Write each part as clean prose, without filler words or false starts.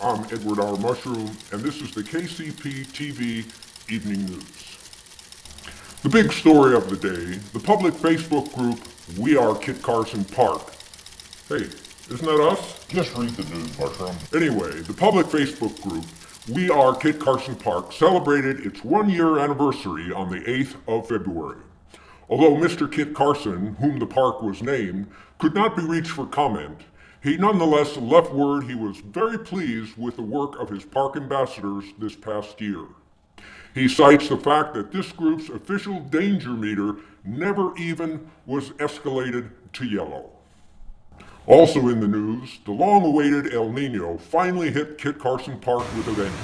I'm Edward R. Mushroom, and this is the KCP TV Evening News. The big story of the day, the public Facebook group, We Are Kit Carson Park. Hey, isn't that us? Just read the news, Mushroom. Anyway, the public Facebook group, We Are Kit Carson Park, celebrated its one-year anniversary on the 8th of February. Although Mr. Kit Carson, whom the park was named, could not be reached for comment, he nonetheless left word he was very pleased with the work of his park ambassadors this past year. He cites the fact that this group's official danger meter never even was escalated to yellow. Also in the news, the long-awaited El Nino finally hit Kit Carson Park with a vengeance.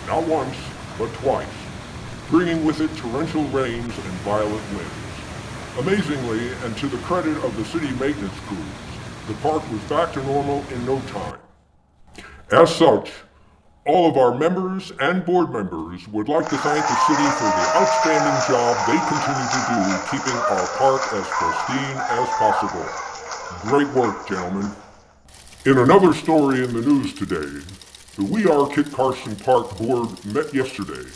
Not once, but twice, bringing with it torrential rains and violent winds. Amazingly, and to the credit of the city maintenance crews, the park was back to normal in no time. As such, all of our members and board members would like to thank the city for the outstanding job they continue to do keeping our park as pristine as possible. Great work, gentlemen. In another story in the news today, the We Are Kit Carson Park board met yesterday,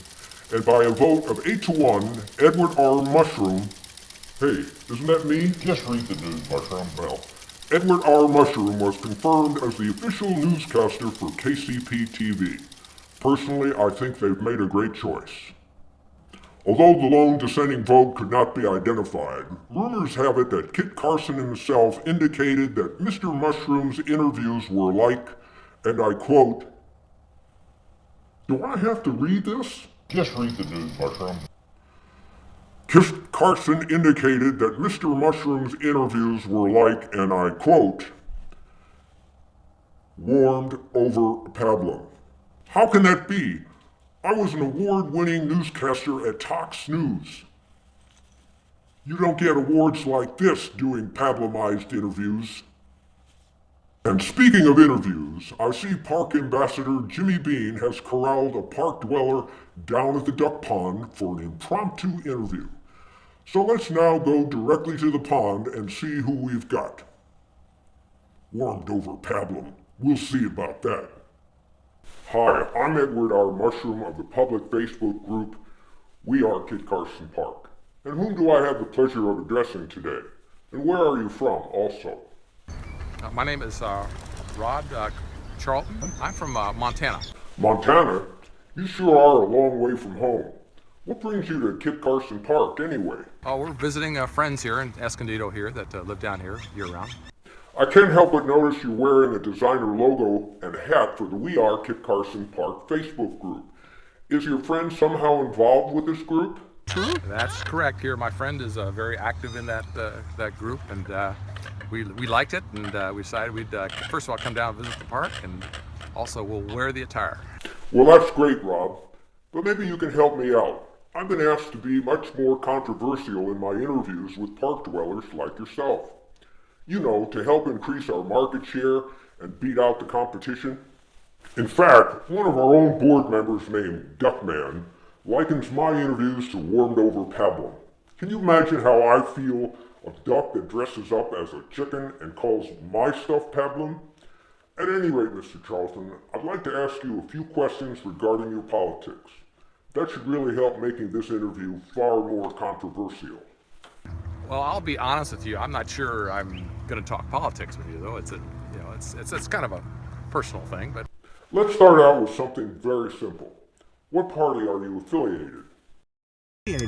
and by a vote of 8-1, Edward R. Mushroom, hey, isn't that me? Just read the news, Mushroom. Well, Edward R. Mushroom was confirmed as the official newscaster for KCP TV. Personally, I think they've made a great choice. Although the lone dissenting vote could not be identified, rumors have it that Kit Carson himself indicated that Mr. Mushroom's interviews were like, and I quote, "Do I have to read this?" Just read the news, Mushroom. Kit Carson indicated that Mr. Mushroom's interviews were like, and I quote, "warmed over pablum." How can that be? I was an award-winning newscaster at Tox News. You don't get awards like this doing pablumized interviews. And speaking of interviews, I see Park Ambassador Jimmy Bean has corralled a park dweller down at the duck pond for an impromptu interview. So let's now go directly to the pond and see who we've got. Warmed over pablum. We'll see about that. Hi, I'm Edward R. Mushroom of the public Facebook group, We Are Kit Carson Park. And whom do I have the pleasure of addressing today? And where are you from, also? My name is Rod Charlton. I'm from Montana. Montana? You sure are a long way from home. What brings you to Kit Carson Park, anyway? Oh, we're visiting friends here in Escondido here that live down here year-round. I can't help but notice you're wearing a designer logo and hat for the We Are Kit Carson Park Facebook group. Is your friend somehow involved with this group? That's correct. Here, my friend is very active in that group, and we liked it, and we decided we'd first of all come down and visit the park, and also we'll wear the attire. Well, that's great, Rob. But maybe you can help me out. I've been asked to be much more controversial in my interviews with park dwellers like yourself. You know, to help increase our market share and beat out the competition. In fact, one of our own board members named Duckman likens my interviews to warmed over pablum. Can you imagine how I feel a duck that dresses up as a chicken and calls my stuff pablum? At any rate, Mr. Charlton, I'd like to ask you a few questions regarding your politics. That should really help making this interview far more controversial. Well, I'll be honest with you. I'm not sure I'm going to talk politics with you, though. It's kind of a personal thing, but Let's start out with something very simple. What party are you affiliated?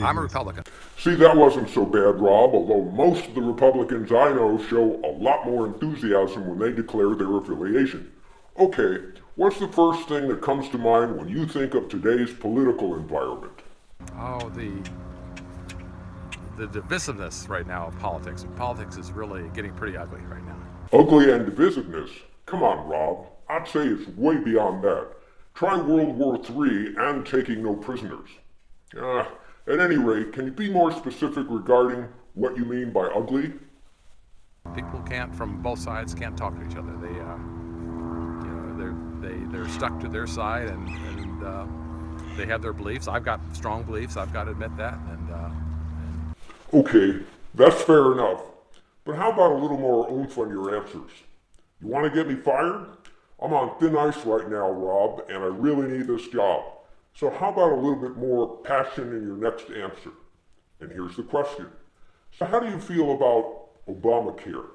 I'm a Republican. See, that wasn't so bad, Rob, although most of the Republicans I know show a lot more enthusiasm when they declare their affiliation. Okay, what's the first thing that comes to mind when you think of today's political environment? Oh, the divisiveness right now of politics. Politics is really getting pretty ugly right now. Ugly and divisiveness? Come on, Rob. I'd say it's way beyond that. Try World War III and taking no prisoners. At any rate, can you be more specific regarding what you mean by ugly? People from both sides can't talk to each other. They're stuck to their side, and they have their beliefs. I've got strong beliefs. I've got to admit that. Okay, that's fair enough. But how about a little more oomph on your answers? You want to get me fired? I'm on thin ice right now, Rob, and I really need this job. So how about a little bit more passion in your next answer? And here's the question. So how do you feel about Obamacare?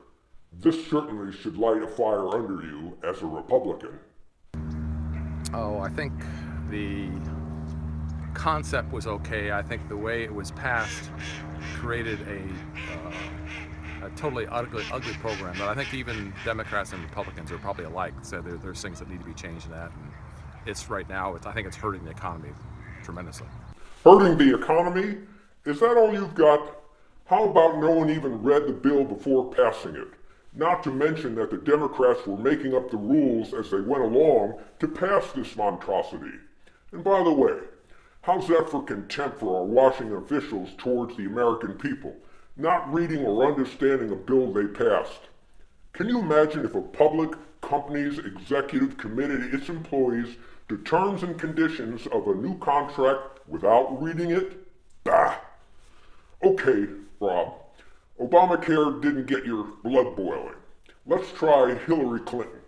This certainly should light a fire under you as a Republican. Oh, I think the concept was okay. I think the way it was passed created a totally ugly program. But I think even Democrats and Republicans are probably alike. Said there's things that need to be changed in that. And it's right now. I think it's hurting the economy tremendously. Hurting the economy? Is that all you've got? How about no one even read the bill before passing it? Not to mention that the Democrats were making up the rules as they went along to pass this monstrosity. And by the way, how's that for contempt for our Washington officials towards the American people, not reading or understanding a bill they passed? Can you imagine if a public company's executive committed its employees to terms and conditions of a new contract without reading it? Bah! Okay, Rob. Obamacare didn't get your blood boiling. Let's try Hillary Clinton.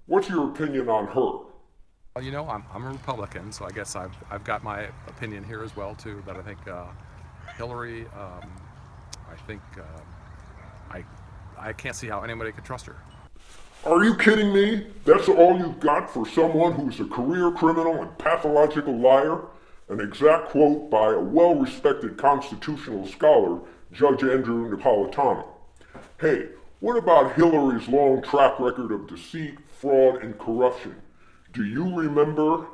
What's your opinion on her? Well, you know, I'm a Republican, so I guess I've got my opinion here as well too. But I think Hillary, I can't see how anybody could trust her. Are you kidding me? That's all you've got for someone who's a career criminal and pathological liar? An exact quote by a well-respected constitutional scholar, Judge Andrew Napolitano. Hey, what about Hillary's long track record of deceit, fraud, and corruption? Do you remember?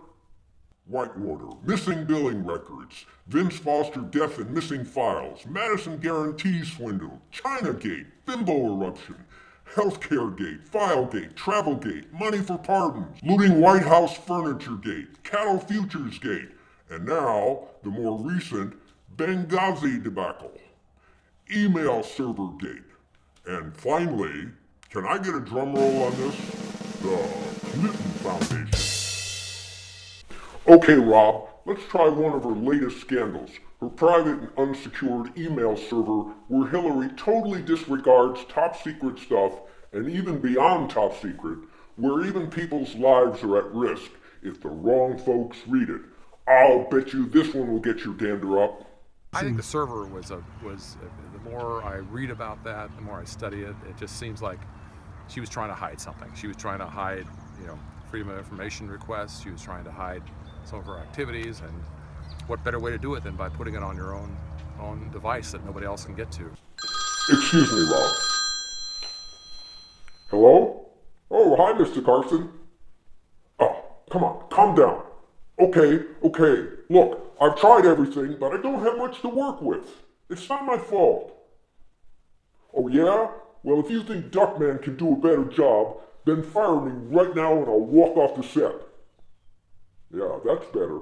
Whitewater, missing billing records, Vince Foster death and missing files, Madison Guarantee swindle, Chinagate, bimbo eruption, Healthcaregate, Filegate, Travelgate, money for pardons, looting White House furniture gate, cattle futures gate, and now the more recent Benghazi debacle, email server gate, and finally, can I get a drum roll on this? The Clinton Foundation. Okay, Rob, let's try one of her latest scandals, her private and unsecured email server where Hillary totally disregards top secret stuff and even beyond top secret, where even people's lives are at risk if the wrong folks read it. I'll bet you this one will get your dander up. I think the server was the more I read about that, the more I study it, it just seems like she was trying to hide something. She was trying to hide, freedom of information requests. She was trying to hide some of her activities, and what better way to do it than by putting it on your own device that nobody else can get to. Excuse me, Rob. Hello? Oh, hi, Mr. Carson. Oh, come on, calm down. Okay, look, I've tried everything, but I don't have much to work with. It's not my fault. Oh yeah? Well, if you think Duckman can do a better job, then fire me right now and I'll walk off the set. Yeah, that's better.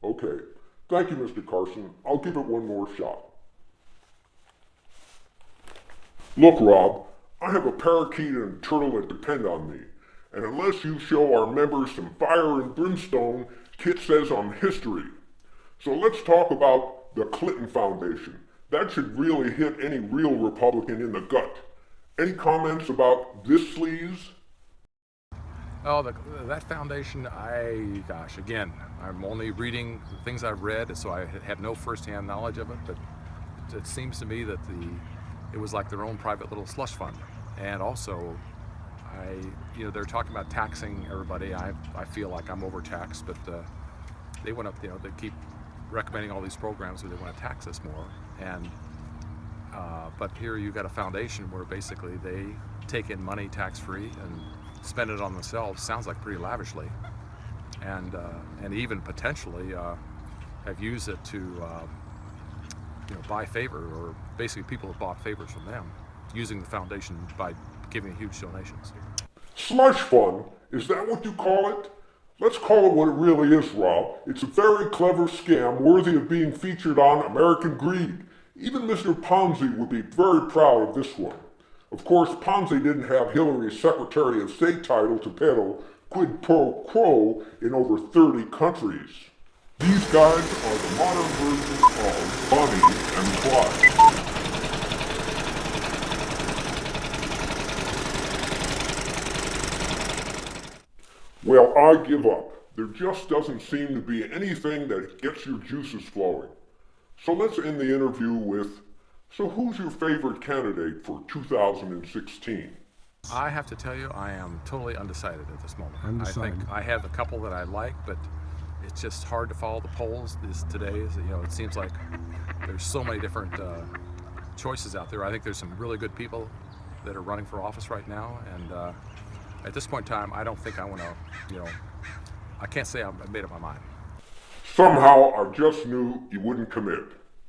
Okay. Thank you, Mr. Carson. I'll give it one more shot. Look, Rob, I have a parakeet and a turtle that depend on me. And unless you show our members some fire and brimstone, Kit says I'm history. So let's talk about the Clinton Foundation. That should really hit any real Republican in the gut. Any comments about this sleaze? Oh, that foundation, again, I'm only reading the things I've read, so I have no firsthand knowledge of it, but it seems to me that it was like their own private little slush fund. And also, they're talking about taxing everybody. I feel like I'm overtaxed, but they want to, they keep recommending all these programs where they want to tax us more. And but here you got a foundation where basically they take in money tax-free and spend it on themselves. Sounds like pretty lavishly, and even potentially have used it to buy favor, or basically people have bought favors from them using the foundation by giving huge donations. Slush fund? Is that what you call it? Let's call it what it really is, Rob. It's a very clever scam worthy of being featured on American Greed. Even Mr. Ponzi would be very proud of this one. Of course, Ponzi didn't have Hillary's Secretary of State title to peddle quid pro quo in over 30 countries. These guys are the modern version of Bonnie and Clyde. Well, I give up. There just doesn't seem to be anything that gets your juices flowing. So let's end the interview with, so who's your favorite candidate for 2016? I have to tell you, I am totally undecided at this moment. Undecided. I think I have a couple that I like, but it's just hard to follow the polls today. It seems like there's so many different choices out there. I think there's some really good people that are running for office right now, and at this point in time, I don't think I want to, I can't say I've made up my mind. Somehow I just knew you wouldn't commit.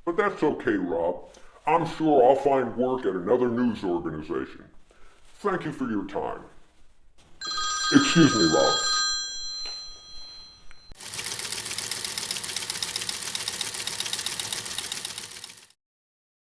But that's okay, Rob. I'm sure I'll find work at another news organization. Thank you for your time. Excuse me, Rob.